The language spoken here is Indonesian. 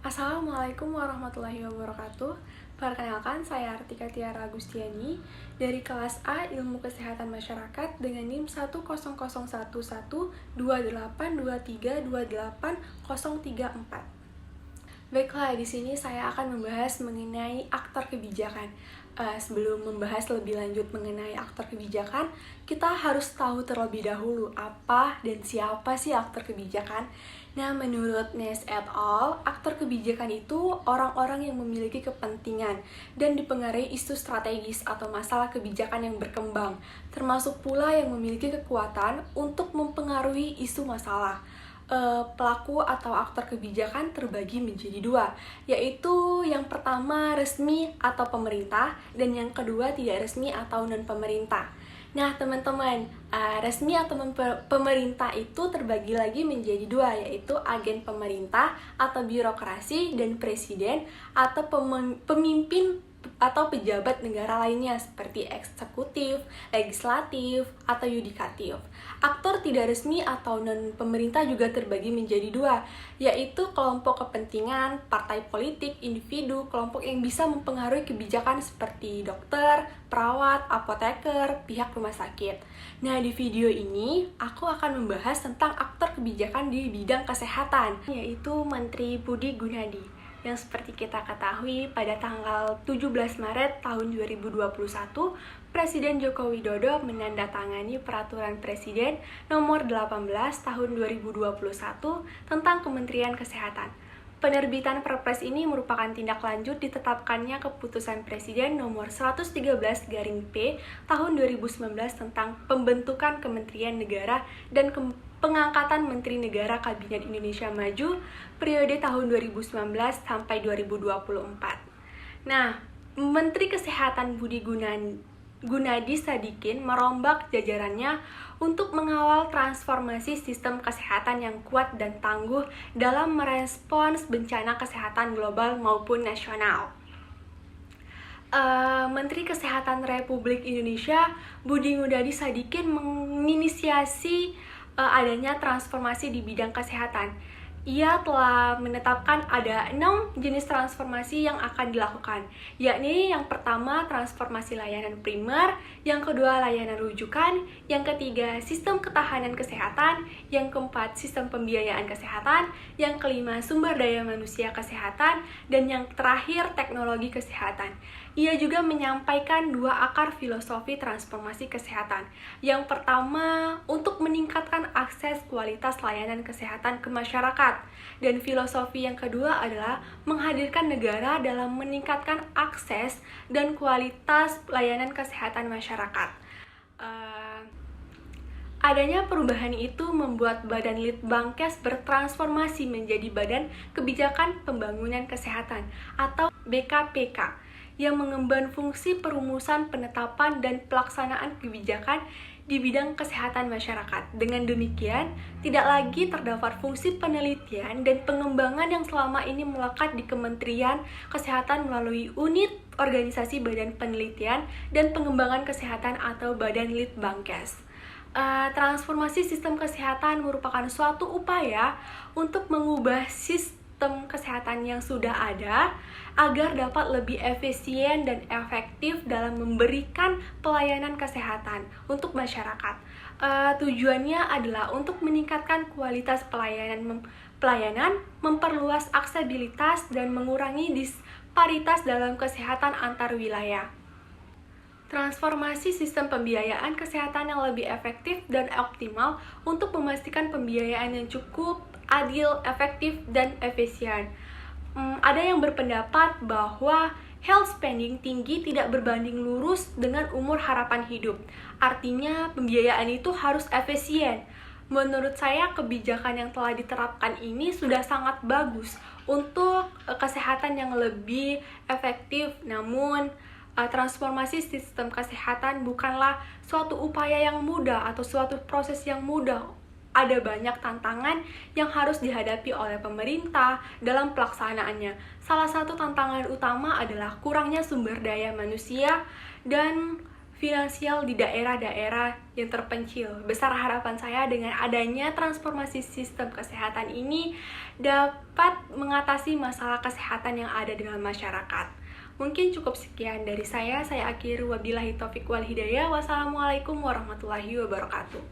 Assalamualaikum warahmatullahi wabarakatuh. Perkenalkan, saya Artika Tiara Agustiani dari kelas A Ilmu Kesehatan Masyarakat dengan NIM 100112823280034. Baiklah, di sini saya akan membahas mengenai aktor kebijakan. Sebelum membahas lebih lanjut mengenai aktor kebijakan, kita harus tahu terlebih dahulu apa dan siapa sih aktor kebijakan. Nah, menurut Ness et al., aktor kebijakan itu orang-orang yang memiliki kepentingan dan dipengaruhi isu strategis atau masalah kebijakan yang berkembang, termasuk pula yang memiliki kekuatan untuk mempengaruhi isu masalah. Pelaku atau aktor kebijakan terbagi menjadi dua, yaitu yang pertama resmi atau pemerintah dan yang kedua tidak resmi atau non-pemerintah. Nah teman-teman, resmi atau pemerintah itu terbagi lagi menjadi dua, yaitu agen pemerintah atau birokrasi dan presiden atau pemimpin atau pejabat negara lainnya seperti eksekutif, legislatif, atau yudikatif. Aktor tidak resmi atau non-pemerintah juga terbagi menjadi dua, yaitu kelompok kepentingan, partai politik, individu, kelompok yang bisa mempengaruhi kebijakan seperti dokter, perawat, apoteker, pihak rumah sakit. Nah, di video ini aku akan membahas tentang aktor kebijakan di bidang kesehatan, yaitu Menteri Budi Gunadi, yang seperti kita ketahui pada tanggal 17 Maret tahun 2021, Presiden Joko Widodo menandatangani Peraturan Presiden Nomor 18 Tahun 2021 tentang Kementerian Kesehatan. Penerbitan Perpres ini merupakan tindak lanjut ditetapkannya Keputusan Presiden Nomor 113/P Tahun 2019 tentang pembentukan Kementerian Negara dan pengangkatan Menteri Negara Kabinet Indonesia Maju periode tahun 2019 sampai 2024. Nah, Menteri Kesehatan Budi Gunadi Sadikin merombak jajarannya untuk mengawal transformasi sistem kesehatan yang kuat dan tangguh dalam merespons bencana kesehatan global maupun nasional. Menteri Kesehatan Republik Indonesia Budi Gunadi Sadikin menginisiasi adanya transformasi di bidang kesehatan. Ia telah menetapkan ada 6 jenis transformasi yang akan dilakukan, yakni yang pertama transformasi layanan primer, yang kedua layanan rujukan, yang ketiga sistem ketahanan kesehatan, yang keempat sistem pembiayaan kesehatan, yang kelima sumber daya manusia kesehatan, dan yang terakhir teknologi kesehatan. Ia juga menyampaikan 2 akar filosofi transformasi kesehatan. Yang pertama, untuk meningkatkan akses kualitas layanan kesehatan ke masyarakat. Dan filosofi yang kedua adalah menghadirkan negara dalam meningkatkan akses dan kualitas layanan kesehatan masyarakat. Adanya perubahan itu membuat Badan Litbangkes bertransformasi menjadi Badan Kebijakan Pembangunan Kesehatan atau BKPK, yang mengemban fungsi perumusan, penetapan, dan pelaksanaan kebijakan di bidang kesehatan masyarakat. Dengan demikian, tidak lagi terdapat fungsi penelitian dan pengembangan yang selama ini melekat di Kementerian Kesehatan melalui unit organisasi Badan Penelitian dan Pengembangan Kesehatan atau Badan Litbangkes. Transformasi sistem kesehatan merupakan suatu upaya untuk mengubah sistem kesehatan yang sudah ada agar dapat lebih efisien dan efektif dalam memberikan pelayanan kesehatan untuk masyarakat. Tujuannya adalah untuk meningkatkan kualitas pelayanan, memperluas aksesibilitas, dan mengurangi disparitas dalam kesehatan antar wilayah. Transformasi sistem pembiayaan kesehatan yang lebih efektif dan optimal untuk memastikan pembiayaan yang cukup, adil, efektif, dan efisien. Ada yang berpendapat bahwa health spending tinggi tidak berbanding lurus dengan umur harapan hidup. Artinya, pembiayaan itu harus efisien. Menurut saya, kebijakan yang telah diterapkan ini sudah sangat bagus untuk kesehatan yang lebih efektif. Namun, transformasi sistem kesehatan bukanlah suatu upaya yang mudah atau suatu proses yang mudah. Ada banyak tantangan yang harus dihadapi oleh pemerintah dalam pelaksanaannya. Salah satu tantangan utama adalah kurangnya sumber daya manusia dan finansial di daerah-daerah yang terpencil. Besar harapan saya dengan adanya transformasi sistem kesehatan ini dapat mengatasi masalah kesehatan yang ada dalam masyarakat. Mungkin cukup sekian dari saya akhiri wabillahi taufiq wal hidayah. Wassalamualaikum warahmatullahi wabarakatuh.